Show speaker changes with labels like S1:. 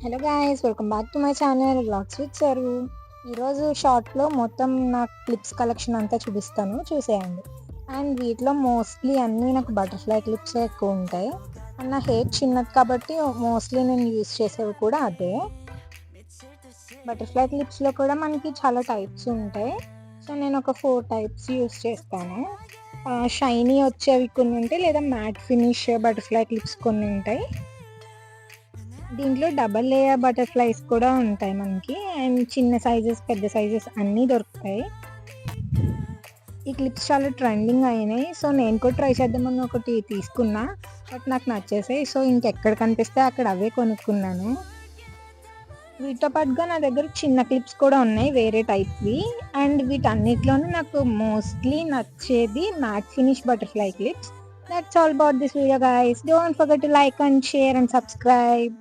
S1: Hello guys, welcome back to my channel vlogs with sir. ఈరోజు షార్ట్లో మొత్తం నా క్లిప్స్ కలెక్షన్ అంతా చూపిస్తాను, చూసేయండి. అండ్ వీటిలో మోస్ట్లీ అన్నీ నాకు బటర్ఫ్లై క్లిప్స్ ఎక్కువ ఉంటాయి. అండ్ నా హెయిర్ చిన్నది కాబట్టి మోస్ట్లీ నేను యూస్ చేసేవి కూడా అదే. బటర్ఫ్లై క్లిప్స్లో కూడా మనకి చాలా టైప్స్ ఉంటాయి. సో నేను ఒక 4 టైప్స్ యూస్ చేస్తాను. షైనీ వచ్చేవి కొన్ని ఉంటాయి, లేదా మ్యాట్ ఫినిష్ బటర్ఫ్లై క్లిప్స్ కొన్ని ఉంటాయి. దీంట్లో డబల్ లేయర్ బటర్ఫ్లైస్ కూడా ఉంటాయి మనకి. అండ్ చిన్న సైజెస్, పెద్ద సైజెస్ అన్నీ దొరుకుతాయి. ఈ క్లిప్స్ చాలా ట్రెండింగ్ అయినాయి. సో నేను కూడా ట్రై చేద్దామని ఒకటి తీసుకున్నా, బట్ నాకు నచ్చేసాయి. సో ఇంకెక్కడ కనిపిస్తే అక్కడ అవే కొనుక్కున్నాను. వీటితో పాటుగా నా దగ్గర చిన్న క్లిప్స్ కూడా ఉన్నాయి, వేరే టైప్వి. అండ్ వీటన్నిటిలోనూ నాకు మోస్ట్లీ నచ్చేది matte finish butterfly clips. That's all about this video guys. Don't forget to like and share and subscribe.